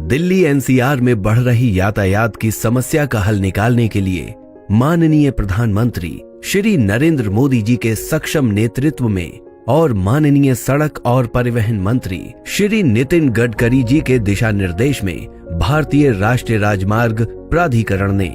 Delhi NCR में बढ़ रही यातायात की समस्या का हल निकालने के लिए माननीय प्रधानमंत्री श्री नरेंद्र मोदी जी के सक्षम नेतृत्व में और माननीय सड़क और परिवहन मंत्री श्री नितिन गडकरी जी के दिशा निर्देश में भारतीय राष्ट्रीय राजमार्ग प्राधिकरण ने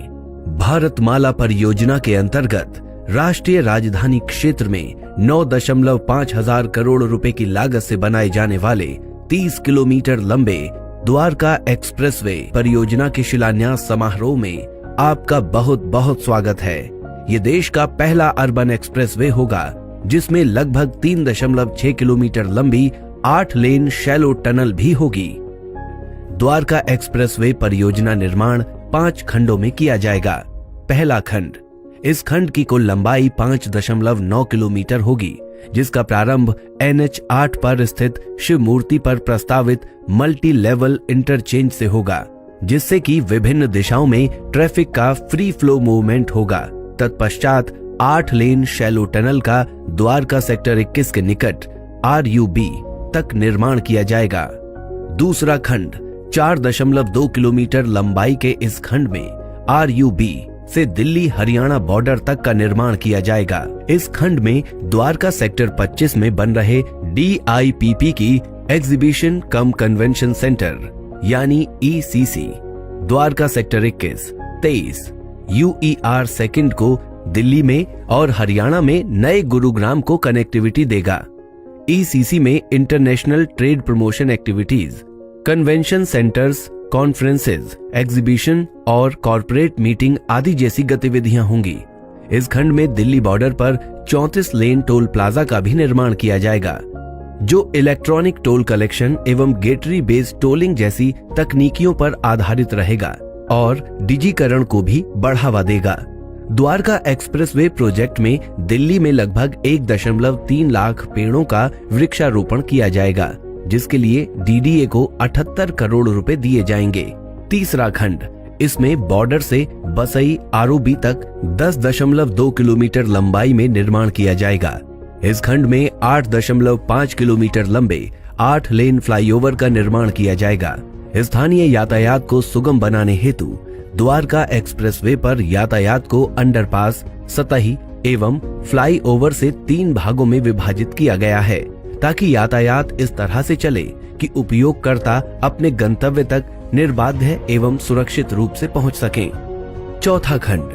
भारतमाला परियोजना के अंतर्गत राष्ट्रीय राजधानी क्षेत्र में 9.5 हजार करोड़ रुपए की लागत से बनाए जाने वाले 30 किलोमीटर लंबे द्वारका एक्सप्रेसवे परियोजना के शिलान्यास समारोह में आपका बहुत बहुत स्वागत है। ये देश का पहला अर्बन एक्सप्रेसवे होगा जिसमें लगभग 3.6 किलोमीटर लंबी 8 लेन शैलो टनल भी होगी। द्वारका एक्सप्रेसवे परियोजना निर्माण 5 खंडों में किया जाएगा। पहला खंड, इस खंड की कुल लंबाई 5.9 किलोमीटर होगी, जिसका प्रारंभ NH 8 पर स्थित शिव मूर्ति पर प्रस्तावित मल्टी लेवल इंटरचेंज से होगा, जिससे कि विभिन्न दिशाओं में ट्रैफिक का फ्री फ्लो मूवमेंट होगा। तत्पश्चात 8 लेन शैलो टनल का द्वारका सेक्टर 21 के निकट RUB तक निर्माण किया जाएगा। दूसरा खंड, 4.2 किलोमीटर लंबाई के इस खंड में RUB से दिल्ली हरियाणा बॉर्डर तक का निर्माण किया जाएगा। इस खंड में द्वारका सेक्टर 25 में बन रहे DIPP की एग्जीबिशन कम कन्वेंशन सेंटर यानी ECC, Dwarka sector 21, 23 UER second को दिल्ली में और हरियाणा में नए गुरुग्राम को कनेक्टिविटी देगा। ECC में international trade promotion activities, convention centres, conferences, exhibition और कॉर्पोरेट मीटिंग आदि जैसी गतिविधियां होंगी। इस खंड में दिल्ली बॉर्डर पर 34 लेन टोल प्लाजा का भी निर्माण किया जाएगा, जो इलेक्ट्रॉनिक टोल कलेक्शन एवं गेटरी बेस्ड टोलिंग जैसी तकनीकियों पर आधारित रहेगा और डिजिकरण को भी बढ़ावा देगा। द्वारका एक्सप्रेसवे प्रोजेक्ट में दिल्ली में लगभग 1.3 लाख पेड़ों का वृक्षारोपण किया जाएगा, जिसके लिए DDA को 78 करोड़ रुपए दिए जाएंगे। तीसरा खंड, इसमें बॉर्डर से बसई ROB तक 10.2 किलोमीटर लंबाई में निर्माण किया जाएगा। इस खंड में 8.5 किलोमीटर लंबे 8 लेन फ्लाईओवर का निर्माण किया जाएगा। स्थानीय यातायात को सुगम बनाने हेतु द्वारका एक्सप्रेसवे पर यातायात को अंडरपास, सतही एवं फ्लाईओवर से 3 भागों में विभाजित किया गया है, ताकि यातायात इस तरह से चले कि उपयोगकर्ता अपने गंतव्य तक निर्बाध एवं सुरक्षित रूप से पहुंच सकें। चौथा खंड,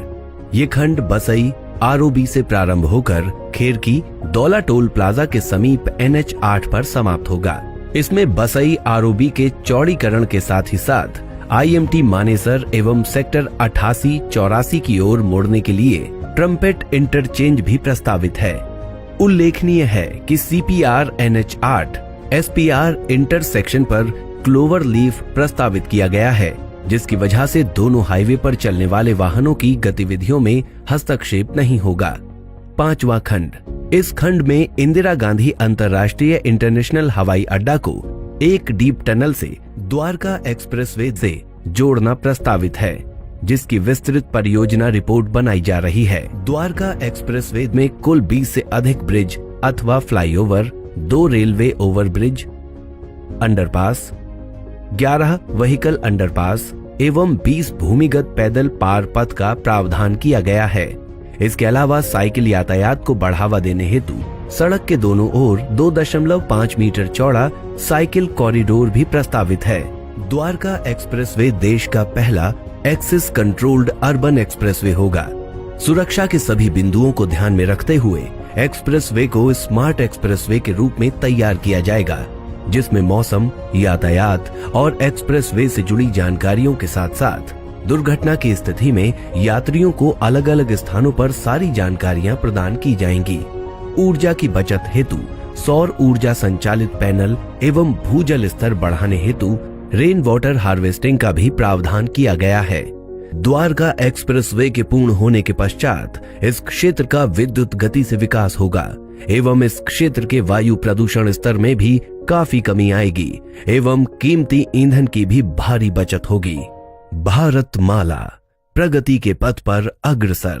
ये खंड बसई ROB से प्रारंभ होकर खेरकी दौला टोल प्लाजा के समीप NH 8 पर समाप्त होगा। इसमें बसई ROB के चौड़ीकरण के साथ ही साथ IMT मानेसर एवं सेक्टर 88-84 की ओर मोड़ने के लिए ट्रम्पेट इंटरचेंज भी प्रस्तावित है। उल्लेखनीय है कि CPR NH 8 SPR इंटरसेक्शन पर क्लोवर लीफ प्रस्तावित किया गया है, जिसकी वजह से दोनों हाईवे पर चलने वाले वाहनों की गतिविधियों में हस्तक्षेप नहीं होगा। पांचवा खंड, इस खंड में इंदिरा गांधी अंतर्राष्ट्रीय इंटरनेशनल हवाई अड्डा को एक डीप टनल से द्वारका एक्सप्रेसवे से जोड़ना प्रस्तावित है, जिसकी विस्तृत परियोजना रिपोर्ट बनाई जा रही है। द्वारका एक्सप्रेसवे में कुल 20 से अधिक ब्रिज अथवा flyover, 2 railway overbridge, underpass, 11 vehicle underpass एवं 20 भूमिगत पैदल पार पथ का प्रावधान किया गया है। इसके अलावा साइकिल यातायात को बढ़ावा देने हेतु सड़क के दोनों ओर 2.5 मीटर चौड़ा साइकिल कॉरिडोर भी प्रस्तावित है। द्वारका एक्सप्रेसवे देश का पहला एक्सेस कंट्रोल्ड अर्बन एक्सप्रेसवे होगा। सुरक्षा के सभी बिंदुओं को ध्यान में रखते हुए एक्सप्रेसवे को स्मार्ट एक्सप्रेसवे के रूप में तैयार किया जाएगा, जिसमें मौसम, यातायात और एक्सप्रेसवे से जुड़ी जानकारियों के साथ साथ दुर्घटना की स्थिति में यात्रियों को अलग अलग स्थानों पर सारी जानकारियां प्रदान की जाएंगी। ऊर्जा की बचत हेतु सौर ऊर्जा संचालित पैनल एवं भूजल स्तर बढ़ाने हेतु रेन वाटर हार्वेस्टिंग का भी प्रावधान किया गया है। द्वारका एक्सप्रेसवे के पूर्ण होने के पश्चात इस क्षेत्र का विद्युत गति से विकास होगा एवं इस क्षेत्र के वायु प्रदूषण स्तर में भी काफी कमी आएगी एवं कीमती ईंधन की भी भारी बचत होगी। भारतमाला प्रगति के पथ पर अग्रसर।